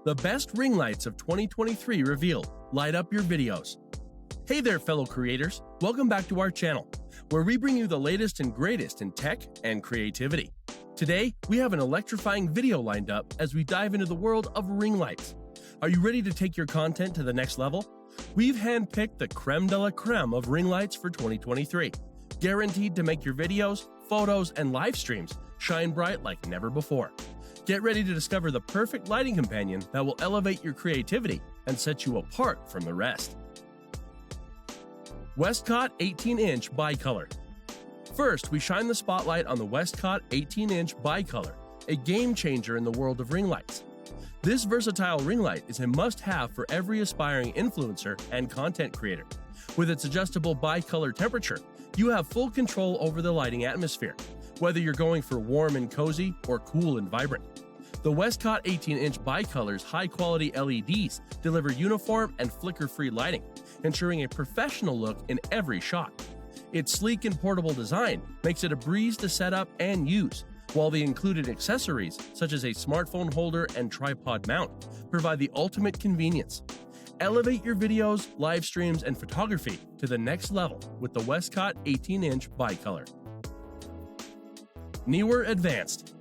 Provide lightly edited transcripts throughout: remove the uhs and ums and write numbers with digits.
The best ring lights of 2023 revealed. Light up your videos. Hey there, fellow creators. Welcome back to our channel, where we bring you the latest and greatest in tech and creativity. Today, we have an electrifying video lined up as we dive into the world of ring lights. Are you ready to take your content to the next level? We've handpicked the crème de la crème of ring lights for 2023, guaranteed to make your videos, photos, and live streams shine bright like never before. Get ready to discover the perfect lighting companion that will elevate your creativity and set you apart from the rest. Westcott 18-inch bicolor. First, we shine the spotlight on the Westcott 18-inch bicolor, a game changer in the world of ring lights. This versatile ring light is a must-have for every aspiring influencer and content creator. With its adjustable bicolor temperature, you have full control over the lighting atmosphere, whether you're going for warm and cozy or cool and vibrant. The Westcott 18-inch bicolor's high-quality LEDs deliver uniform and flicker-free lighting, ensuring a professional look in every shot. Its sleek and portable design makes it a breeze to set up and use, while the included accessories, such as a smartphone holder and tripod mount, provide the ultimate convenience. Elevate your videos, live streams, and photography to the next level with the Westcott 18-inch bicolor. Neewer Advanced.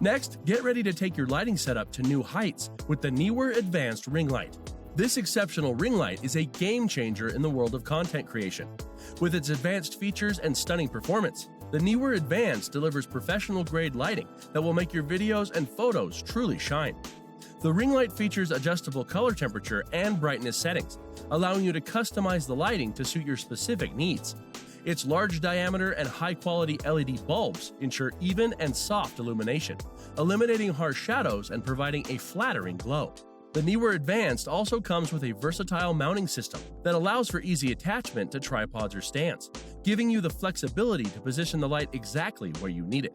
Next, get ready to take your lighting setup to new heights with the Neewer Advanced ring light. This exceptional ring light is a game changer in the world of content creation. With its advanced features and stunning performance, the Neewer Advanced delivers professional-grade lighting that will make your videos and photos truly shine. The ring light features adjustable color temperature and brightness settings, allowing you to customize the lighting to suit your specific needs. Its large diameter and high-quality LED bulbs ensure even and soft illumination, eliminating harsh shadows and providing a flattering glow. The Neewer Advanced also comes with a versatile mounting system that allows for easy attachment to tripods or stands, giving you the flexibility to position the light exactly where you need it.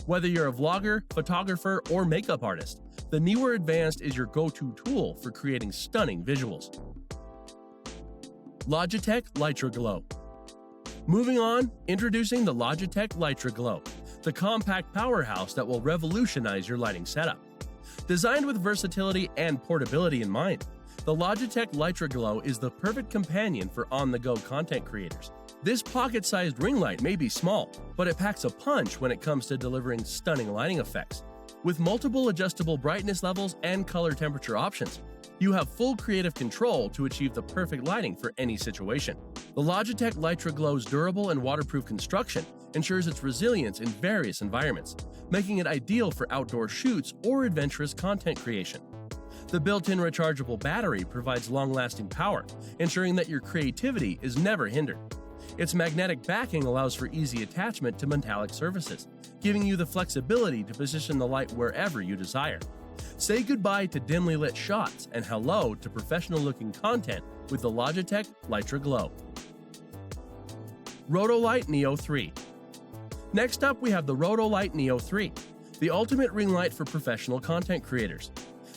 Whether you're a vlogger, photographer, or makeup artist, the Neewer Advanced is your go-to tool for creating stunning visuals. Logitech Litra Glow. Moving on, introducing the Logitech Litra Glow, the compact powerhouse that will revolutionize your lighting setup. Designed with versatility and portability in mind, the Logitech Litra Glow is the perfect companion for on-the-go content creators. This pocket-sized ring light may be small, but it packs a punch when it comes to delivering stunning lighting effects. With multiple adjustable brightness levels and color temperature options, you have full creative control to achieve the perfect lighting for any situation. The Logitech Litra Glow's durable and waterproof construction ensures its resilience in various environments, making it ideal for outdoor shoots or adventurous content creation. The built-in rechargeable battery provides long-lasting power, ensuring that your creativity is never hindered. Its magnetic backing allows for easy attachment to metallic surfaces, giving you the flexibility to position the light wherever you desire. Say goodbye to dimly lit shots and hello to professional-looking content with the Logitech Litra Glow. Rotolight NEO 3. Next up, we have the Rotolight NEO 3, the ultimate ring light for professional content creators.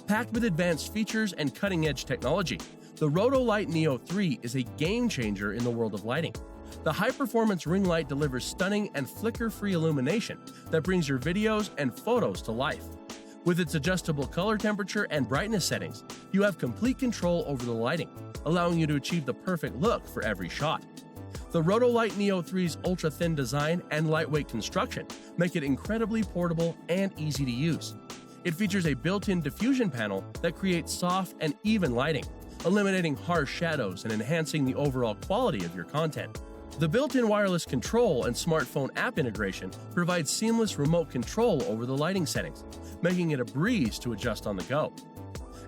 Packed with advanced features and cutting-edge technology, the Rotolight NEO 3 is a game changer in the world of lighting. The high-performance ring light delivers stunning and flicker-free illumination that brings your videos and photos to life. With its adjustable color temperature and brightness settings, you have complete control over the lighting, allowing you to achieve the perfect look for every shot. The Rotolight NEO 3's ultra-thin design and lightweight construction make it incredibly portable and easy to use. It features a built-in diffusion panel that creates soft and even lighting, eliminating harsh shadows and enhancing the overall quality of your content. The built-in wireless control and smartphone app integration provides seamless remote control over the lighting settings, making it a breeze to adjust on the go.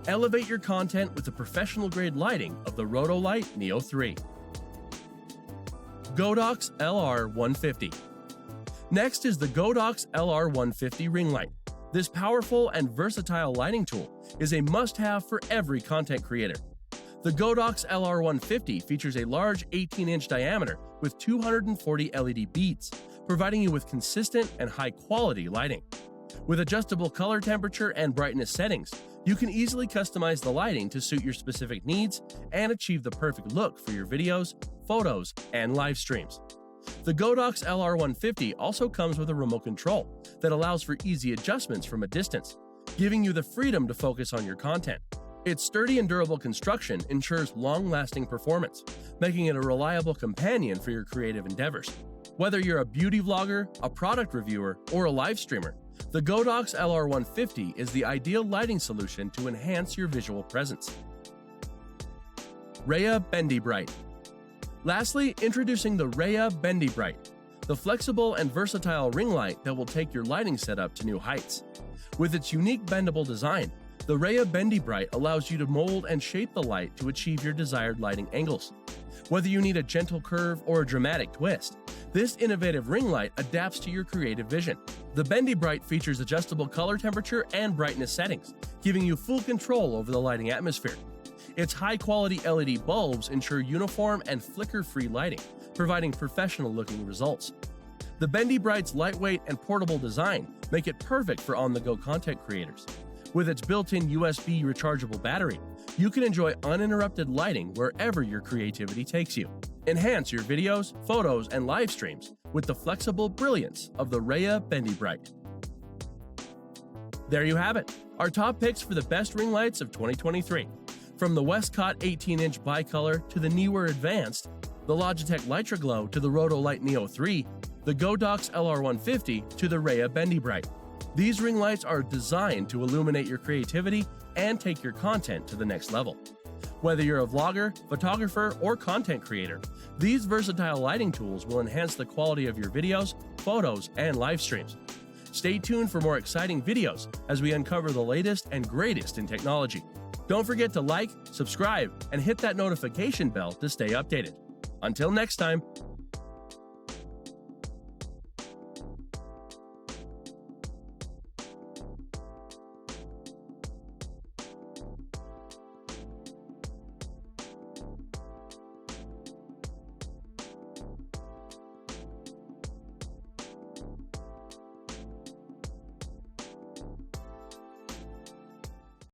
Elevate your content with the professional-grade lighting of the Rotolight NEO 3. Godox LR150. Next is the Godox LR150 ring light. This powerful and versatile lighting tool is a must-have for every content creator. The Godox LR150 features a large 18-inch diameter with 240 LED beads, providing you with consistent and high-quality lighting. With adjustable color temperature and brightness settings, you can easily customize the lighting to suit your specific needs and achieve the perfect look for your videos, photos, and live streams. The Godox LR150 also comes with a remote control that allows for easy adjustments from a distance, giving you the freedom to focus on your content. Its sturdy and durable construction ensures long-lasting performance, making it a reliable companion for your creative endeavors. Whether you're a beauty vlogger, a product reviewer, or a live streamer, the Godox LR150 is the ideal lighting solution to enhance your visual presence. Raya Bendie-Brite. Lastly, introducing the Raya Bendie-Brite, the flexible and versatile ring light that will take your lighting setup to new heights. With its unique bendable design, the Raya Bendie-Brite allows you to mold and shape the light to achieve your desired lighting angles. Whether you need a gentle curve or a dramatic twist, this innovative ring light adapts to your creative vision. The Bendie-Brite features adjustable color temperature and brightness settings, giving you full control over the lighting atmosphere. Its high-quality LED bulbs ensure uniform and flicker-free lighting, providing professional-looking results. The Bendie-Brite's lightweight and portable design make it perfect for on-the-go content creators. With its built-in USB rechargeable battery, you can enjoy uninterrupted lighting wherever your creativity takes you. Enhance your videos, photos, and live streams with the flexible brilliance of the Raya Bendie-Brite. There you have it, our top picks for the best ring lights of 2023. From the Westcott 18-inch bicolor to the Neewer Advanced, the Logitech Litra Glow to the Rotolight NEO 3, the Godox LR150 to the Raya Bendie-Brite. These ring lights are designed to illuminate your creativity and take your content to the next level. Whether you're a vlogger, photographer, or content creator, these versatile lighting tools will enhance the quality of your videos, photos, and live streams. Stay tuned for more exciting videos as we uncover the latest and greatest in technology. Don't forget to like, subscribe, and hit that notification bell to stay updated. Until next time.